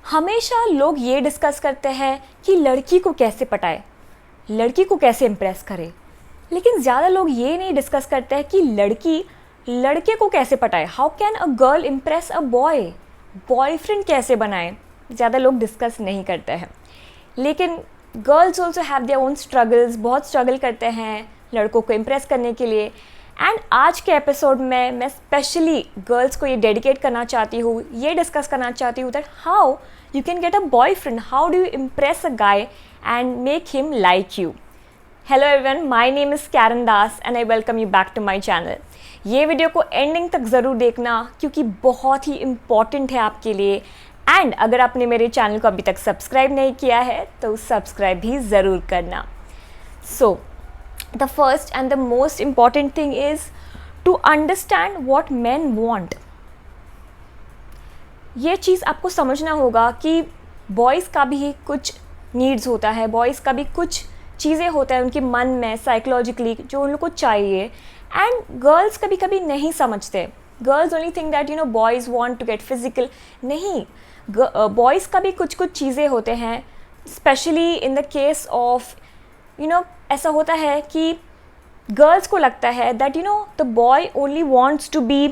हमेशा लोग ये डिस्कस करते हैं कि लड़की को कैसे पटाए, लड़की को कैसे इम्प्रेस करे, लेकिन ज़्यादा लोग ये नहीं डिस्कस करते हैं कि लड़की लड़के को कैसे पटाए। How can a girl impress a boy, boyfriend कैसे बनाए, ज़्यादा लोग डिस्कस नहीं करते हैं। लेकिन girls also have their own struggles, बहुत स्ट्रगल करते हैं लड़कों को इम्प्रेस करने के लिए। एंड आज के एपिसोड में मैं स्पेशली गर्ल्स को ये डेडिकेट करना चाहती हूँ, ये डिस्कस करना चाहती हूँ that how you can get a boyfriend, how do you impress a guy and make him like you. Hello everyone, my name is Karen Das and I welcome you back to my channel. ये video को ending तक ज़रूर देखना क्योंकि बहुत ही important है आपके लिए। एंड अगर आपने मेरे चैनल को अभी तक सब्सक्राइब नहीं किया है तो सब्सक्राइब भी ज़रूर करना। सो the first and the most important thing is to understand what men want. ये चीज़ आपको समझना होगा कि बॉयज़ का भी कुछ नीड्स होता है, बॉयज़ का भी कुछ चीज़ें होता है उनके मन में साइकोलॉजिकली जो उन लोग को चाहिए, एंड गर्ल्स कभी कभी नहीं समझते। Girls only think that boys want to get physical. नहीं, बॉयज़ का भी कुछ कुछ चीज़ें होते हैं, specially in the case of ऐसा होता है कि गर्ल्स को लगता है that the boy only wants to be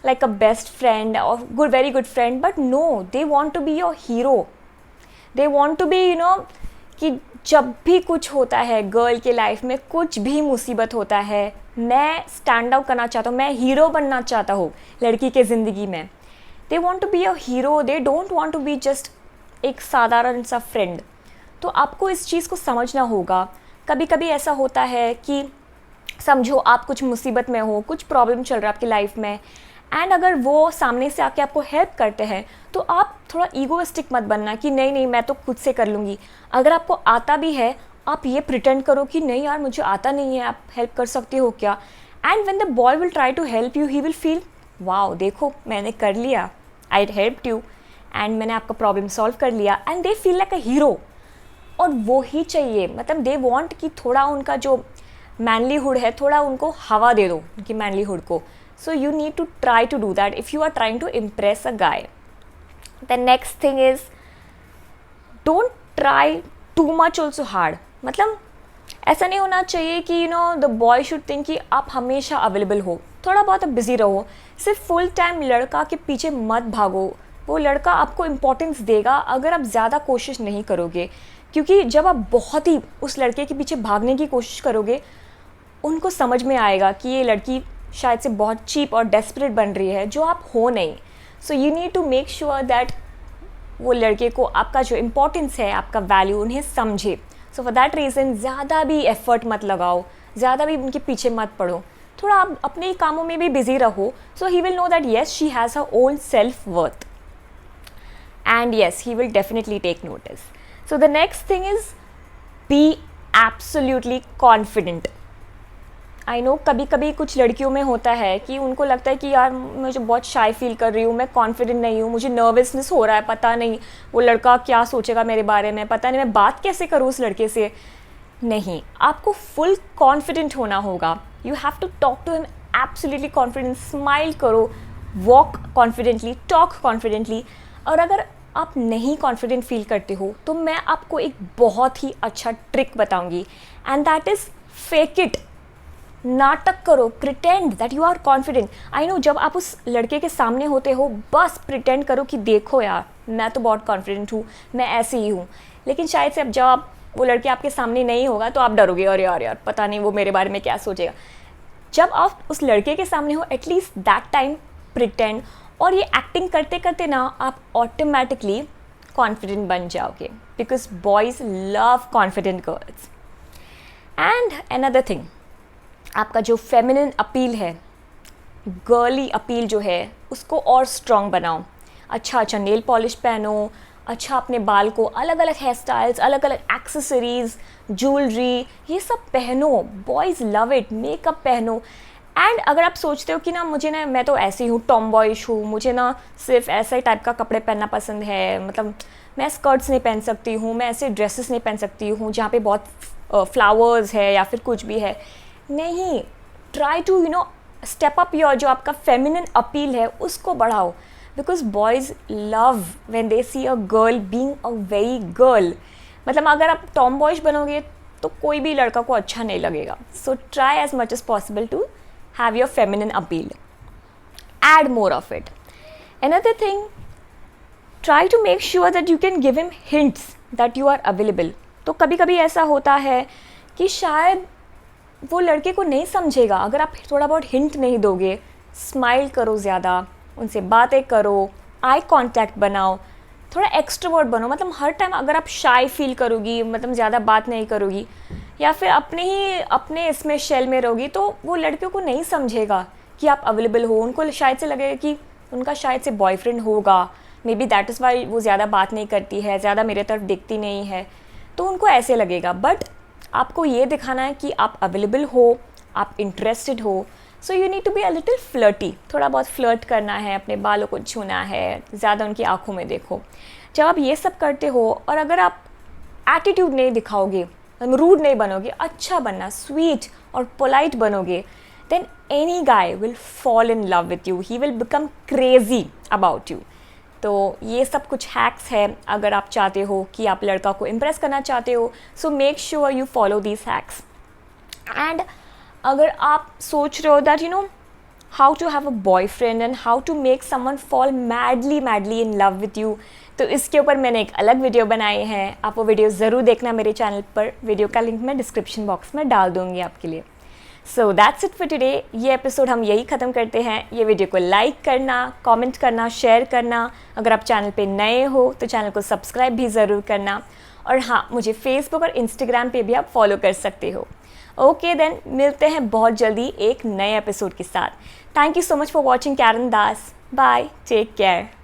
like a best friend और very good friend, but no, they want to be your hero. They want to be कि जब भी कुछ होता है गर्ल के लाइफ में, कुछ भी मुसीबत होता है, मैं स्टैंड आउट करना चाहता हूँ, मैं हीरो बनना चाहता हूँ लड़की के ज़िंदगी में। They want to be your hero, they don't want to be just एक साधारण सा फ्रेंड। तो आपको इस चीज़ को समझना होगा। कभी कभी ऐसा होता है कि समझो आप कुछ मुसीबत में हो, कुछ प्रॉब्लम चल रहा है आपकी लाइफ में, एंड अगर वो सामने से आके आपको हेल्प करते हैं तो आप थोड़ा ईगोइस्टिक मत बनना कि नहीं नहीं मैं तो खुद से कर लूँगी। अगर आपको आता भी है आप ये प्रिटेंड करो कि नहीं यार मुझे आता नहीं है, आप हेल्प कर सकते हो क्या। And when the boy will try to help you, he will feel wow देखो मैंने कर लिया, आई हेल्प्ड यू एंड मैंने आपका प्रॉब्लम सॉल्व कर लिया, and they feel like a hero. और वो ही चाहिए, मतलब दे वांट कि थोड़ा उनका जो मैनलीहुड है थोड़ा उनको हवा दे दो उनकी मैनलीहुड को। So you need to try to do that if you are trying to impress a guy. The next thing is don't try too much also hard. मतलब ऐसा नहीं होना चाहिए कि द बॉय शुड थिंक कि आप हमेशा अवेलेबल हो, थोड़ा बहुत बिजी रहो। सिर्फ फुल टाइम लड़का के पीछे मत भागो, वो लड़का आपको इम्पोर्टेंस देगा अगर आप ज़्यादा कोशिश नहीं करोगे। क्योंकि जब आप बहुत ही उस लड़के के पीछे भागने की कोशिश करोगे, उनको समझ में आएगा कि ये लड़की शायद से बहुत चीप और डेस्परेट बन रही है, जो आप हो नहीं। So you need to make sure that वो लड़के को आपका जो इम्पोर्टेंस है, आपका वैल्यू उन्हें समझे। सो फॉर दैट रीज़न ज़्यादा भी एफर्ट मत लगाओ, ज़्यादा भी उनके पीछे मत पड़ो, थोड़ा आप अपने कामों में भी बिजी रहो। So he will know that yes she has her own self worth and yes he will definitely take notice. So the next thing is be absolutely confident. I know कभी कभी कुछ लड़कियों में होता है कि उनको लगता है कि यार मुझे बहुत शाई फील कर रही हूँ, मैं कॉन्फिडेंट नहीं हूँ, मुझे नर्वसनेस हो रहा है, पता नहीं वो लड़का क्या सोचेगा मेरे बारे में, पता नहीं मैं बात कैसे करूँ उस लड़के से। नहीं, आपको फुल कॉन्फिडेंट होना होगा। You have to talk to him absolutely confident, smile करो, वॉक कॉन्फिडेंटली, टॉक कॉन्फिडेंटली। और अगर आप नहीं कॉन्फिडेंट फील करते हो तो मैं आपको एक बहुत ही अच्छा ट्रिक बताऊंगी, and that is fake it. नाटक करो, pretend that you are confident. I know जब आप उस लड़के के सामने होते हो बस प्रिटेंड करो कि देखो यार मैं तो बहुत कॉन्फिडेंट हूँ, मैं ऐसे ही हूँ। लेकिन शायद से अब जब आप वो लड़के आपके सामने नहीं होगा तो आप डरोगे, और यार पता नहीं वो मेरे बारे में क्या सोचेगा। जब आप उस लड़के के सामने हो एटलीस्ट दैट टाइम प्रिटेंड, और ये एक्टिंग करते करते ना आप ऑटोमेटिकली कॉन्फिडेंट बन जाओगे, because boys love confident girls. And another thing, आपका जो फेमिनिन अपील है, गर्ली अपील जो है, उसको और स्ट्रॉन्ग बनाओ। अच्छा नेल पॉलिश पहनो, अच्छा अपने बाल को अलग अलग हेयर स्टाइल्स, अलग अलग एक्सेसरीज, ज्वेलरी, ये सब पहनो। Boys love it. मेकअप पहनो। एंड अगर आप सोचते हो कि ना मुझे ना मैं तो ऐसी हूँ, टॉम बॉयश हूँ, मुझे ना सिर्फ ऐसा ही टाइप का कपड़े पहनना पसंद है, मतलब मैं स्कर्ट्स नहीं पहन सकती हूँ, मैं ऐसे ड्रेसेस नहीं पहन सकती हूँ जहाँ पे बहुत फ्लावर्स है या फिर कुछ भी है, नहीं, try to step up your जो आपका फेमिनिन अपील है उसको बढ़ाओ। Because boys love when they see a girl being a very girl. मतलब अगर आप टॉम बॉयज बनोगे तो कोई भी लड़का को अच्छा नहीं लगेगा. So try as much as possible to have your feminine appeal. Add more of it. Another thing, try to make sure that you can give him hints that you are available. तो कभी कभी ऐसा होता है कि शायद वो लड़के को नहीं समझेगा अगर आप थोड़ा बहुत हिंट नहीं दोगे. स्माइल करो ज़्यादा, उनसे बातें करो, आई कांटेक्ट बनाओ, थोड़ा एक्सट्रोवर्ट बनो. मतलब हर टाइम अगर आप शाई फील करोगी, मतलब ज़्यादा बात नहीं करोगी या फिर अपने इसमें शेल में रहोगी, तो वो लड़के को नहीं समझेगा कि आप अवेलेबल हो. उनको शायद से लगेगा कि उनका शायद से बॉयफ्रेंड होगा, may be that is why वो ज़्यादा बात नहीं करती है, ज़्यादा मेरे तरफ दिखती नहीं है, तो उनको ऐसे लगेगा. बट आपको ये दिखाना है कि आप अवेलेबल हो, आप इंटरेस्टेड हो. So you need to be a little flirty. थोड़ा बहुत फ्लर्ट करना है, अपने बालों को छूना है, ज़्यादा उनकी आँखों में देखो. जब आप ये सब करते हो और अगर आप एटीट्यूड नहीं दिखाओगे, रूड नहीं बनोगे, अच्छा बनना, स्वीट और पोलाइट बनोगे, then any guy will fall in love with you. He will become crazy about you. तो ये सब कुछ हैक्स है अगर आप चाहते हो कि आप लड़का को इम्प्रेस करना चाहते हो. So make sure you follow these hacks. And अगर आप सोच रहे हो that you know how to have a boyfriend and how to make someone fall madly in love with you, तो इसके ऊपर मैंने एक अलग वीडियो बनाई है. आप वो वीडियो ज़रूर देखना मेरे चैनल पर. वीडियो का लिंक मैं डिस्क्रिप्शन बॉक्स में डाल दूँगी आपके लिए. So that's it for today. ये एपिसोड हम यही ख़त्म करते हैं. ये वीडियो को लाइक करना, कमेंट करना, शेयर करना. अगर आप चैनल पे नए हो तो चैनल को सब्सक्राइब भी ज़रूर करना. और हाँ, मुझे फेसबुक और इंस्टाग्राम पे भी आप फॉलो कर सकते हो. ओके देन, मिलते हैं बहुत जल्दी एक नए एपिसोड के साथ. Thank you so much for watching Karen Das. Bye, take care.